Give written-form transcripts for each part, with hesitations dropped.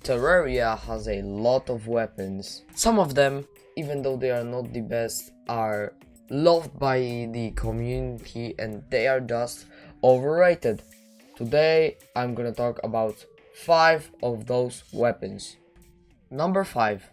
Terraria has a lot of weapons. Some of them, even though they are not the best, are loved by the community and they are just overrated. Today I'm gonna talk about 5 of those weapons. Number 5.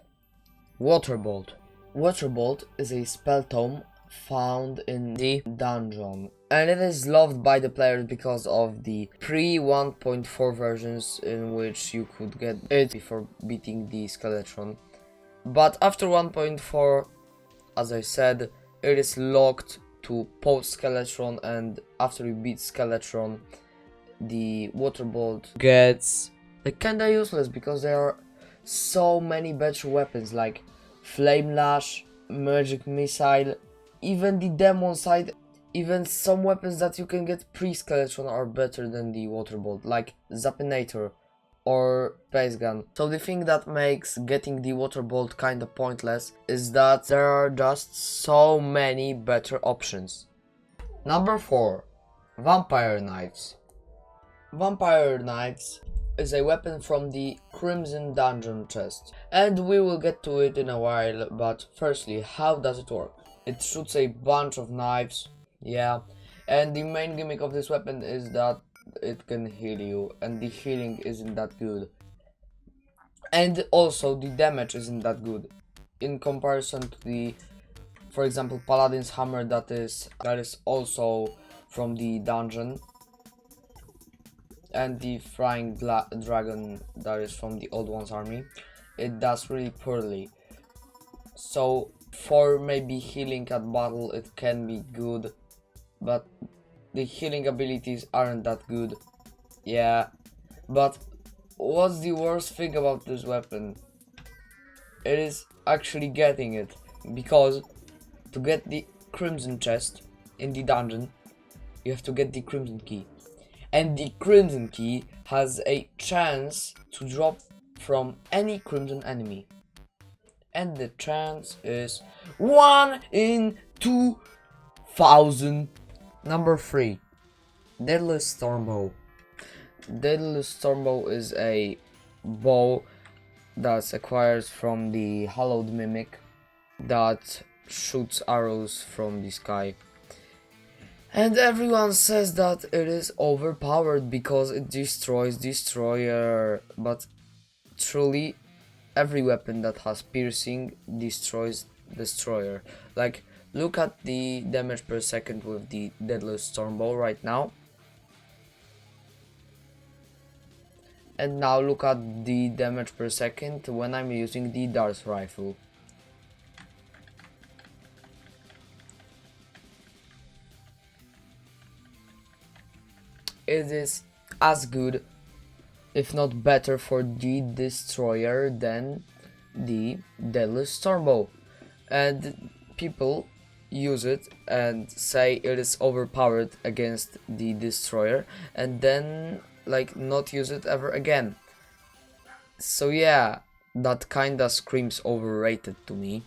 Water Bolt. Water Bolt is a spell tome found in the dungeon, and it is loved by the players because of the pre 1.4 versions in which you could get it before beating the Skeletron. But after 1.4, as I said, it is locked to post Skeletron, and after you beat Skeletron, the Water Bolt gets kinda useless because there are so many better weapons like Flame Lash, Magic Missile, even the Demon Side. Even some weapons that you can get pre-Skeletron are better than the Water Bolt, like Zappinator or Base Gun. So the thing that makes getting the Water Bolt kinda pointless is that there are just so many better options. Number 4. Vampire Knives. Vampire Knives is a weapon from the Crimson Dungeon chest, and we will get to it in a while, but firstly, how does it work? It shoots a bunch of knives, yeah, and the main gimmick of this weapon is that it can heal you, and the healing isn't that good. And also the damage isn't that good in comparison to the, for example, Paladin's Hammer that is also from the dungeon, and the Flying Dragon that is from the Old One's army. It does really poorly. So for maybe healing at battle it can be good, but the healing abilities aren't that good. Yeah, but what's the worst thing about this weapon? It is actually getting it, because to get the Crimson chest in the dungeon you have to get the Crimson key, and the Crimson key has a chance to drop from any Crimson enemy, and the chance is 1 in 2,000. Number 3. DAEDALUS Stormbow. DAEDALUS Stormbow is a bow that's acquired from the Hallowed Mimic that shoots arrows from the sky. And everyone says that it is overpowered because it destroys destroyer, but truly every weapon that has piercing destroys destroyer. Like, look at the damage per second with the DAEDALUS Stormbow right now, and now look at the damage per second when I'm using the Dart Rifle. It is as good, if not better, for the destroyer than the DAEDALUS Stormbow, and people use it and say it is overpowered against the destroyer, and then like not use it ever again. So yeah, that kinda screams overrated to me.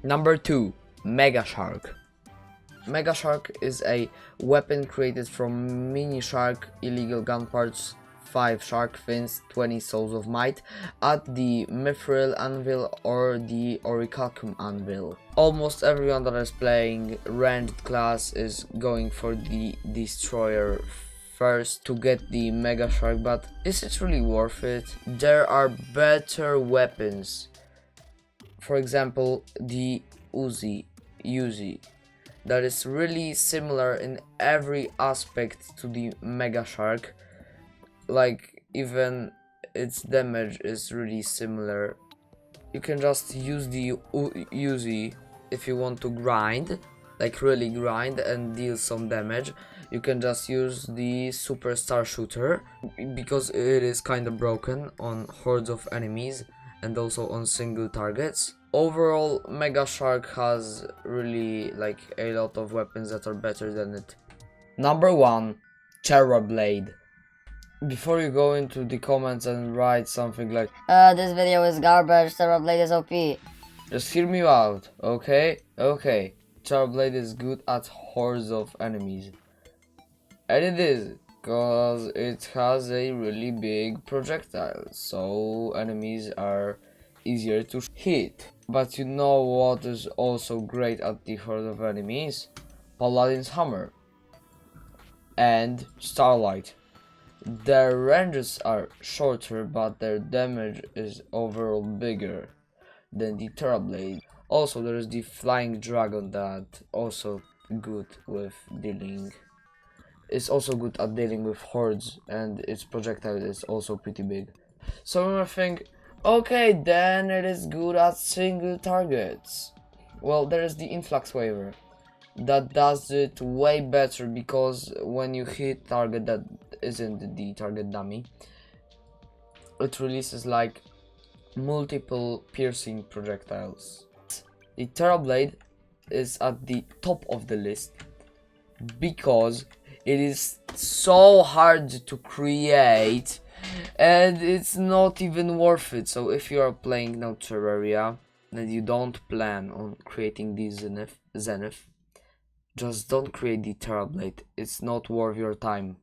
Number 2. MEGASHARK. MEGASHARK is a weapon created from mini shark, illegal gun parts, 5 shark fins, 20 souls of might at the Mithril Anvil or the Orichalcum Anvil. Almost everyone that is playing ranged class is going for the destroyer first to get the MEGASHARK, but is it really worth it? There are better weapons. For example, the Uzi that is really similar in every aspect to the MEGASHARK. Like, even its damage is really similar. You can just use the Uzi if you want to grind, like really grind and deal some damage. You can just use the Superstar Shooter because it is kinda broken on hordes of enemies and also on single targets. Overall, MEGASHARK has really like a lot of weapons that are better than it. Number 1. TERRA Blade. Before you go into the comments and write something like this video is garbage, TERRA Blade is OP. Just hear me out, okay? Okay. TERRA Blade is good at hordes of enemies. And it is. because it has a really big projectile, so enemies are easier to hit. But you know what is also great at the horde of enemies? Paladin's hammer and starlight. Their ranges are shorter, but their damage is overall bigger than the Terra blade. Also, there is the flying dragon that also good with dealing. It's also good at dealing with hordes, and its projectile is also pretty big. So when I think, okay, then it is good at single targets. Well, there is the influx waiver that does it way better, because when you hit target that isn't the target dummy, it releases like multiple piercing projectiles. The Terra blade is at the top of the list because it is so hard to create and it's not even worth it. So if you are playing now Terraria and you don't plan on creating the Zenith, just don't create the Terra blade. It's not worth your time.